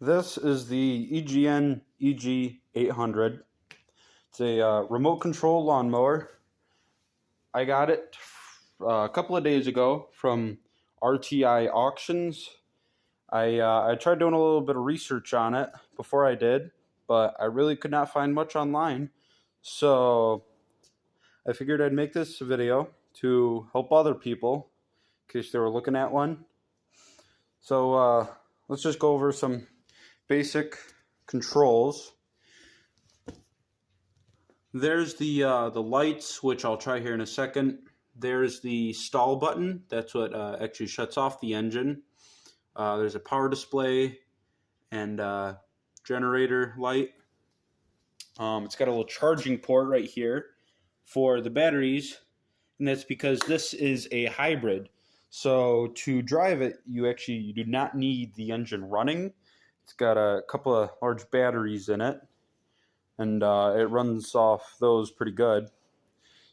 This is the EGN EG800. It's a remote control lawnmower. I got it a couple of days ago from RTI Auctions. I tried doing a little bit of research on it before I did, but I really could not find much online. So I figured I'd make this video to help other people in case they were looking at one. So let's just go over some basic controls. There's the lights, which I'll try here in a second. There's the stall button. That's what actually shuts off the engine. There's a power display and generator light. It's got a little charging port right here for the batteries, and that's because this is a hybrid. So to drive it, you do not need the engine running. It's got a couple of large batteries in it, and it runs off those pretty good.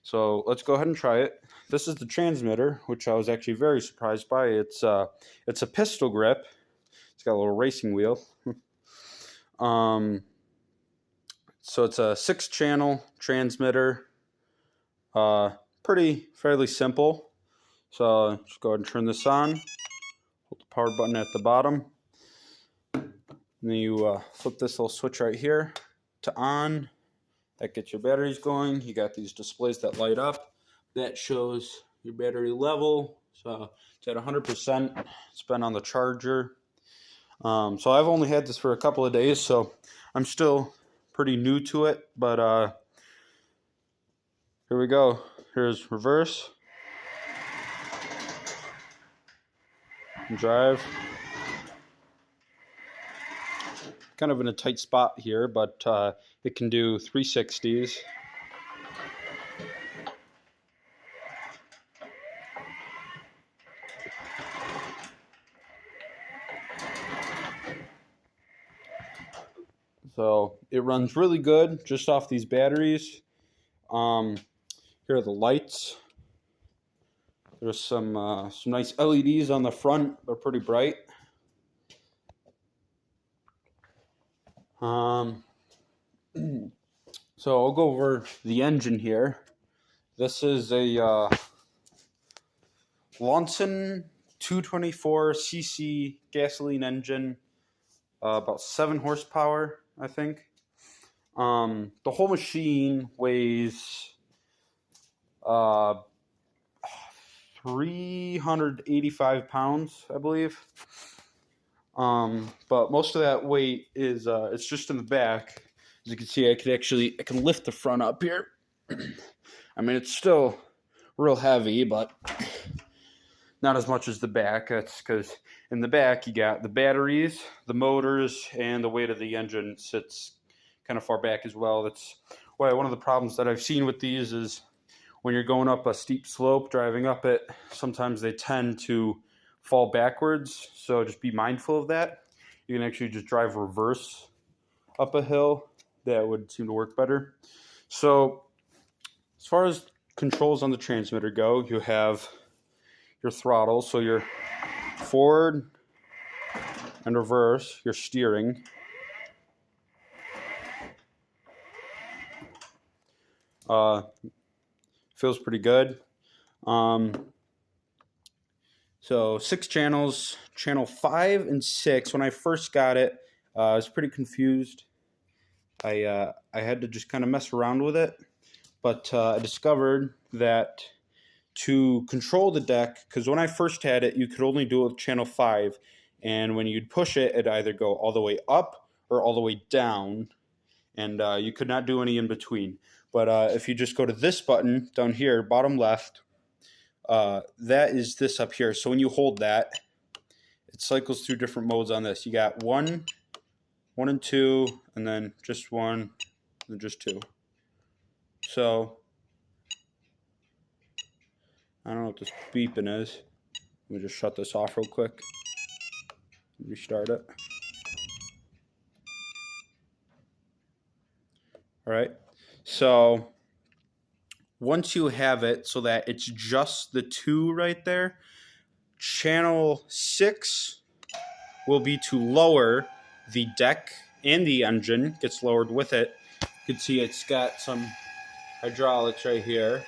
So let's go ahead and try it. This is the transmitter, which I was actually very surprised by. It's a pistol grip. It's got a little racing wheel. So it's a 6-channel transmitter. Fairly simple. So just go ahead and turn this on. Hold the power button at the bottom. And then you flip this little switch right here to on. That gets your batteries going. You got these displays that light up. That shows your battery level. So it's at 100%. It's been on the charger. So I've only had this for a couple of days, so I'm still pretty new to it. But here we go. Here's reverse. Drive. Kind of in a tight spot here, but it can do 360s. So it runs really good just off these batteries. Here are the lights. There's some nice LEDs on the front. They're pretty bright. So I'll go over the engine here. This is a Lawnmower 224cc gasoline engine, about 7 horsepower, I think. The whole machine weighs 385 pounds, I believe. But most of that weight is it's just in the back. As you can see, I can lift the front up here. I mean, it's still real heavy, but not as much as the back. That's because in the back you got the batteries, the motors, and the weight of the engine sits kind of far back as well. That's why one of the problems that I've seen with these is when you're going up a steep slope, driving up it, sometimes they tend to fall backwards, so just be mindful of that. You can actually just drive reverse up a hill. That would seem to work better. So as far as controls on the transmitter go, you have your throttle, so your forward and reverse, your steering. Feels pretty good. So 6 channels, channel 5 and 6. When I first got it, I was pretty confused. I had to just kind of mess around with it, but I discovered that to control the deck, because when I first had it, you could only do it with channel 5, and when you'd push it, it'd either go all the way up or all the way down, and you could not do any in between. But if you just go to this button down here, bottom left, that is this up here. So when you hold that, it cycles through different modes on this. You got 1 and 2, and then just 1, and then just 2. So I don't know what this beeping is. Let me just shut this off real quick. Restart it. All right. So once you have it so that it's just the 2 right there, channel 6 will be to lower the deck and the engine gets lowered with it. You can see it's got some hydraulics right here,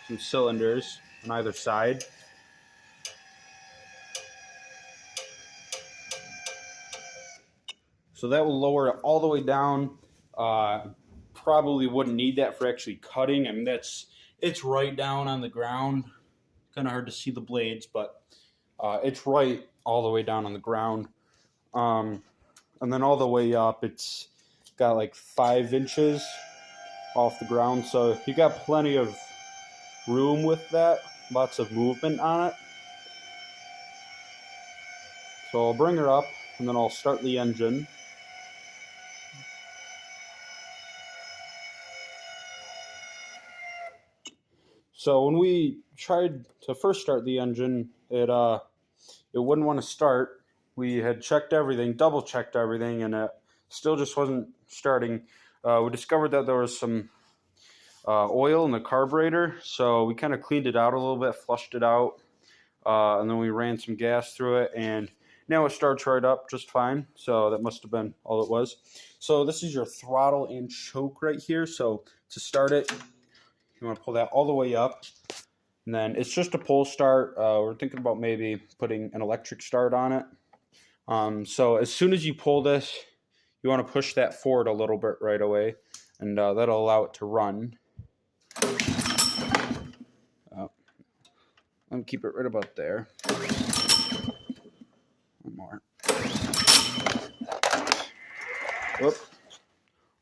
some cylinders on either side. So that will lower it all the way down. Probably wouldn't need that for actually cutting. I mean, it's right down on the ground. Kind of hard to see the blades, but it's right all the way down on the ground. And then all the way up, it's got like 5 inches off the ground. So you got plenty of room with that. Lots of movement on it. So I'll bring her up, and then I'll start the engine. So when we tried to first start the engine, it wouldn't want to start. We had checked everything, double checked everything, and it still just wasn't starting. We discovered that there was some oil in the carburetor, so we kind of cleaned it out a little bit, flushed it out, and then we ran some gas through it, and now it starts right up just fine. So that must have been all it was. So this is your throttle and choke right here. So to start it, you want to pull that all the way up, and then it's just a pull start. We're thinking about maybe putting an electric start on it. So as soon as you pull this, you want to push that forward a little bit right away, and that'll allow it to run. I'll keep it right about there. One more. Whoop.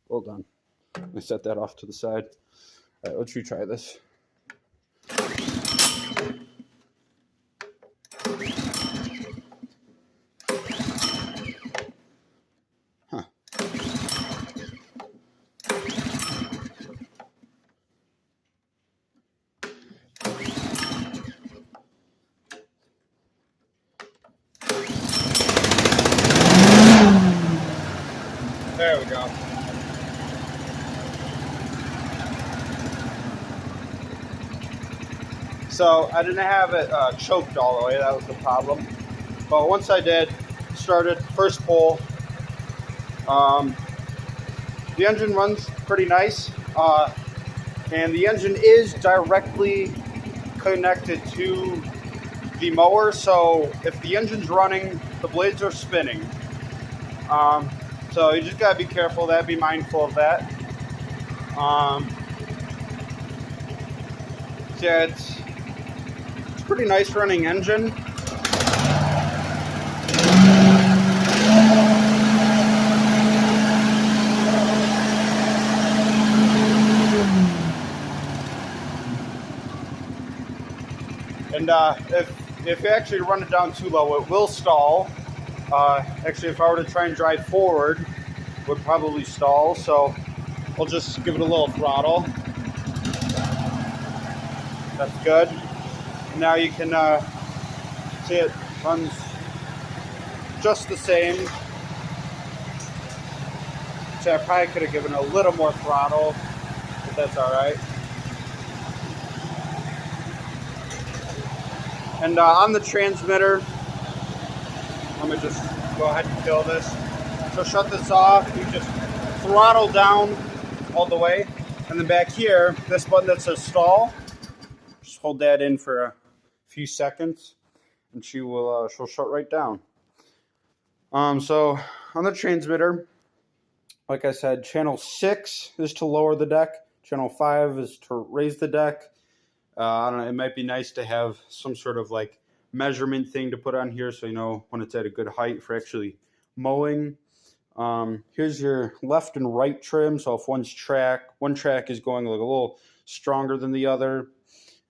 Hold on. Let me set that off to the side. All right, let's retry this. Huh. There we go. So I didn't have it choked all the way. That was the problem. But once I did, started first pull. The engine runs pretty nice, and the engine is directly connected to the mower. So if the engine's running, the blades are spinning. So you just gotta be careful of that. Be mindful of that. So yeah, it's a pretty nice running engine. And if you actually run it down too low, it will stall. Actually, if I were to try and drive forward, it would probably stall. So we'll just give it a little throttle. That's good. And now you can see it runs just the same. So I probably could have given a little more throttle, but that's all right. And on the transmitter, let me just go ahead and kill this. So shut this off, you just throttle down all the way. And then back here, this button that says stall, just hold that in for a few seconds and she'll shut right down. So on the transmitter, like I said, channel 6 is to lower the deck. Channel 5 is to raise the deck. I don't know, it might be nice to have some sort of like measurement thing to put on here so you know when it's at a good height for actually mowing. Here's your left and right trim. So if one track is going like a little stronger than the other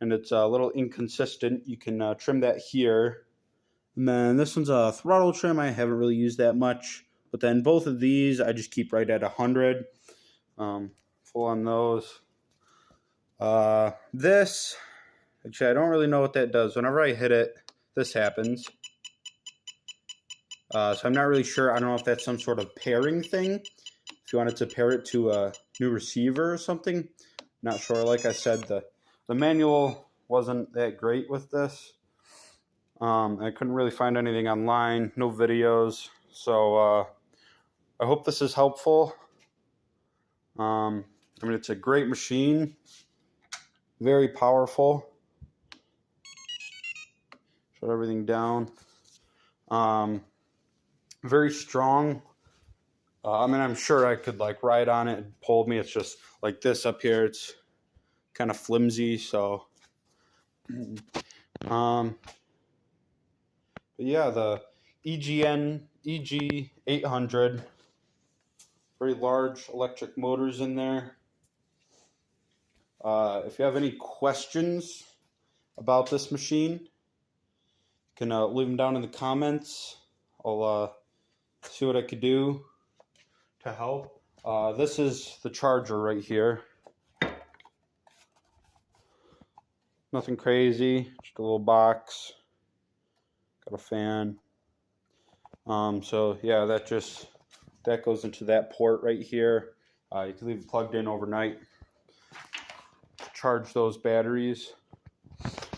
and it's a little inconsistent, you can trim that here. And then this one's a throttle trim. I haven't really used that much, but then both of these I just keep right at 100. Full on those. This, actually, I don't really know what that does. Whenever I hit it, this happens. So I'm not really sure. I don't know if that's some sort of pairing thing. If you wanted to pair it to a new receiver or something. Not sure. Like I said, the manual wasn't that great with this. I couldn't really find anything online. No videos. So I hope this is helpful. I mean, it's a great machine, very powerful. Shut everything down. Very strong. I mean, I'm sure I could like ride on it and pull me. It's just like this up here. It's kind of flimsy, so. But yeah, the EGN EG800. Very large electric motors in there. If you have any questions about this machine, you can leave them down in the comments. I'll see what I could do to help. This is the charger right here. Nothing crazy, just a little box. Got a fan. So yeah, that goes into that port right here. You can leave it plugged in overnight. Charge those batteries.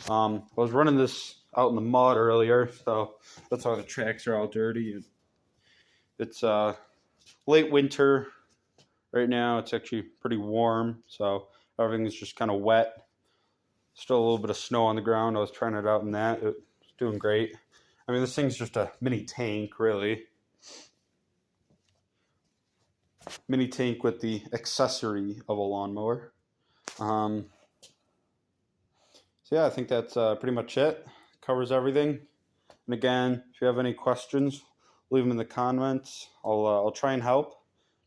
I was running this out in the mud earlier, so that's why the tracks are all dirty. It's late winter right now. It's actually pretty warm, so everything's just kind of wet. Still a little bit of snow on the ground. I was trying it out in that. It's doing great. I mean, this thing's just a mini tank, really. Mini tank with the accessory of a lawnmower. So yeah, I think that's pretty much it. Covers everything. And again, if you have any questions, leave them in the comments. I'll try and help,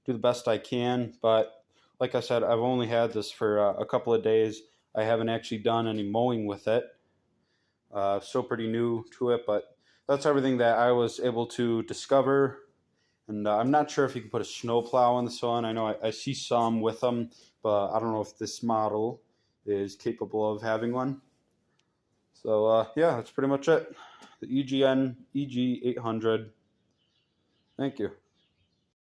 do the best I can. But like I said, I've only had this for a couple of days. I haven't actually done any mowing with it. Still pretty new to it, but that's everything that I was able to discover. And I'm not sure if you can put a snowplow in this one. I know I see some with them, but I don't know if this model is capable of having one. So yeah, that's pretty much it. The EGN EG800. Thank you.